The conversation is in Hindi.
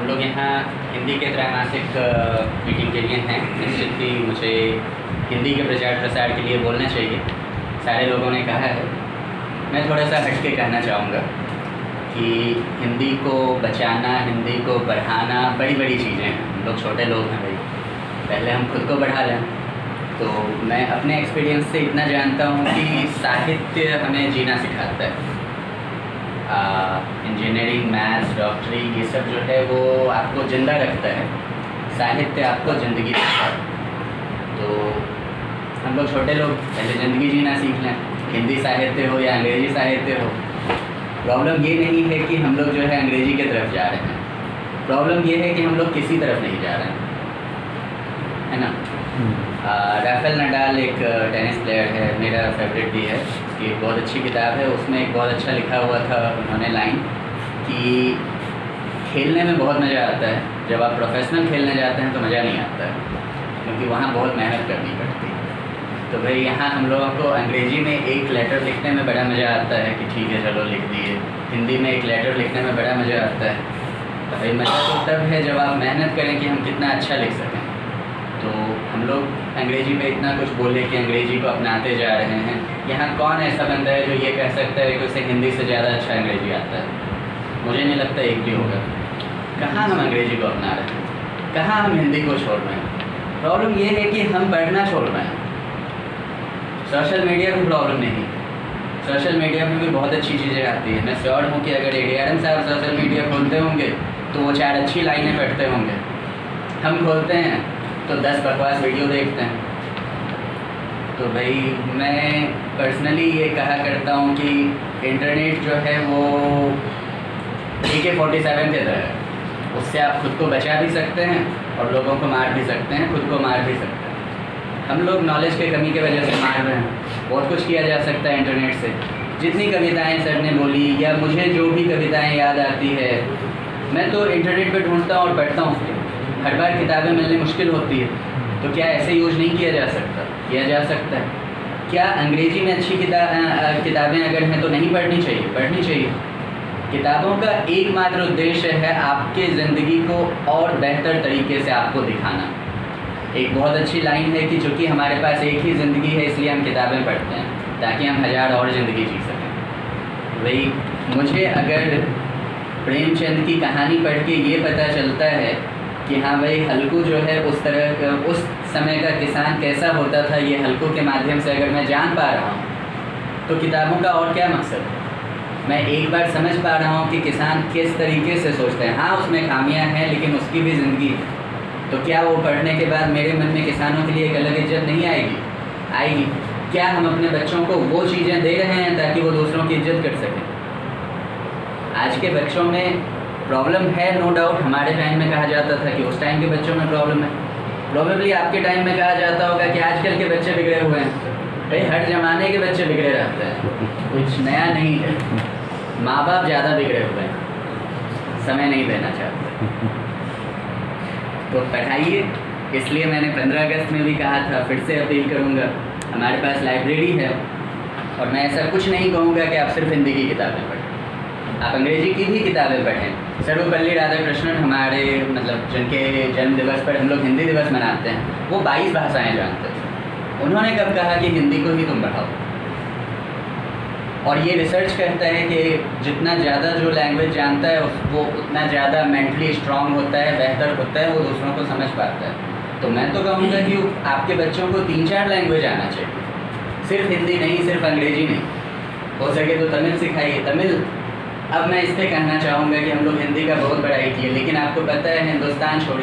हम लोग यहाँ हिंदी के त्रैमासिक मीटिंग के लिए हैं। निश्चित ही मुझे हिंदी के प्रचार प्रसार के लिए बोलना चाहिए, सारे लोगों ने कहा है। मैं थोड़ा सा हट के कहना चाहूँगा कि हिंदी को बचाना, हिंदी को बढ़ाना बड़ी बड़ी चीज़ें हैं। हम लोग छोटे लोग हैं भाई, पहले हम खुद को बढ़ा लें। तो मैं अपने एक्सपीरियंस से इतना जानता हूँ कि साहित्य हमें जीना सिखाता है। इंजीनियरिंग, मैथ्स, डॉक्टरी, ये सब जो है वो आपको ज़िंदा रखता है। साहित्य आपको ज़िंदगी देता है। तो हम लोग छोटे लोग पहले ज़िंदगी जीना सीख लें, हिंदी साहित्य हो या अंग्रेज़ी साहित्य हो। प्रॉब्लम ये नहीं है कि हम लोग जो है अंग्रेज़ी की तरफ जा रहे हैं, प्रॉब्लम ये है कि हम लोग किसी तरफ नहीं जा रहे हैं, है ना। राफेल नडाल एक टेनिस प्लेयर है, मेरा फेवरेट भी है। उसकी एक बहुत अच्छी किताब है, उसमें एक बहुत अच्छा लिखा हुआ था उन्होंने लाइन कि खेलने में बहुत मज़ा आता है, जब आप प्रोफेशनल खेलने जाते हैं तो मज़ा नहीं आता है, क्योंकि वहाँ बहुत मेहनत करनी पड़ती है। तो भाई यहाँ हम लोगों को अंग्रेज़ी में एक लेटर लिखने में बड़ा मज़ा आता है कि ठीक है चलो लिख दिए, हिंदी में एक लेटर लिखने में बड़ा मज़ा आता है। तो भाई मज़ा तो तब है जब आप मेहनत करें कि हम कितना अच्छा लिख सकें। तो हम लोग अंग्रेज़ी में इतना कुछ बोले कि अंग्रेज़ी को अपनाते जा रहे हैं। यहाँ कौन ऐसा बंदा है जो ये कह सकता है कि उसे हिंदी से ज़्यादा अच्छा अंग्रेज़ी आता है? मुझे नहीं लगता एक भी होगा। कहाँ हम अंग्रेज़ी को अपना रहे हैं, कहाँ हम हिंदी को छोड़ रहे हैं। प्रॉब्लम ये है कि हम पढ़ना छोड़ रहे हैं। सोशल मीडिया की प्रॉब्लम नहीं, सोशल मीडिया में भी बहुत अच्छी चीज़ें आती हैं। मैं श्योर हूँ कि अगर ADRM साहब सोशल मीडिया खोलते होंगे तो वो 4 अच्छी लाइनें पढ़ते होंगे। हम खोलते हैं तो 10 बकवास वीडियो देखते हैं। तो भाई मैं पर्सनली ये कहा करता हूँ कि इंटरनेट जो है वो AK-47 के तरह है। उससे आप खुद को बचा भी सकते हैं और लोगों को मार भी सकते हैं, खुद को मार भी सकते हैं। हम लोग नॉलेज के कमी की वजह से मार रहे हैं। बहुत कुछ किया जा सकता है इंटरनेट से। जितनी कविताएं सर ने बोली या मुझे जो भी कविताएं याद आती है, मैं तो इंटरनेट पे ढूंढता हूँ और पढ़ता हूँ। हर बार किताबें मिलनी मुश्किल होती है, तो क्या ऐसे यूज़ नहीं किया जा सकता? किया जा सकता है। क्या अंग्रेज़ी में अच्छी किताबें अगर हैं तो नहीं पढ़नी चाहिए? पढ़नी चाहिए। किताबों का एकमात्र उद्देश्य है आपके ज़िंदगी को और बेहतर तरीके से आपको दिखाना। एक बहुत अच्छी लाइन है कि चूँकि हमारे पास एक ही ज़िंदगी है इसलिए हम किताबें पढ़ते हैं ताकि हम 1000 और ज़िंदगी जी सकें। वही मुझे अगर प्रेमचंद की कहानी पढ़ के ये पता चलता है कि हाँ भाई हल्कू जो है उस तरह का उस समय का किसान कैसा होता था, ये हल्कू के माध्यम से अगर मैं जान पा रहा हूँ तो किताबों का और क्या मकसद है? मैं एक बार समझ पा रहा हूँ कि किसान किस तरीके से सोचते हैं। हाँ उसमें खामियां हैं लेकिन उसकी भी ज़िंदगी है। तो क्या वो पढ़ने के बाद मेरे मन में किसानों के लिए एक अलग इज्जत नहीं आएगी? आएगी। क्या हम अपने बच्चों को वो चीज़ें दे रहे हैं ताकि वो दूसरों की इज्जत कर सकें? आज के बच्चों में प्रॉब्लम है, नो डाउट। हमारे टाइम में कहा जाता था कि उस टाइम के बच्चों में प्रॉब्लम है। प्रॉबेबली आपके टाइम में कहा जाता होगा कि आजकल के बच्चे बिगड़े हुए हैं। भाई हर ज़माने के बच्चे बिगड़े रहते हैं, कुछ नया नहीं है। माँ बाप ज़्यादा बिगड़े हुए हैं, समय नहीं देना चाहते। तो पढ़ाइए। इसलिए मैंने 15 अगस्त में भी कहा था, फिर से अपील करूँगा। हमारे पास लाइब्रेरी है और मैं ऐसा कुछ नहीं कहूँगा कि आप सिर्फ हिंदी की किताबें पढ़ें, आप अंग्रेज़ी की भी किताबें पढ़ें। सर्वपल्ली राधाकृष्णन हमारे मतलब जिनके जन्म दिवस पर हम लोग हिंदी दिवस मनाते हैं, वो 22 भाषाएं जानते थे। उन्होंने कब कहा कि हिंदी को ही तुम पढ़ाओ? और ये रिसर्च कहता है कि जितना ज़्यादा जो लैंग्वेज जानता है वो उतना ज़्यादा मेंटली स्ट्रांग होता है, बेहतर होता है, वो दूसरों को समझ पाता है। तो मैं तो कहूँगा कि आपके बच्चों को 3-4 लैंग्वेज आना चाहिए, सिर्फ हिंदी नहीं, सिर्फ अंग्रेज़ी नहीं। हो सके तो तमिल सिखाइए। तमिल अब मैं इस पर कहना चाहूँगा कि हम लोग हिंदी का बहुत बड़ाई किए, लेकिन आपको पता है हिंदुस्तान छोड़िए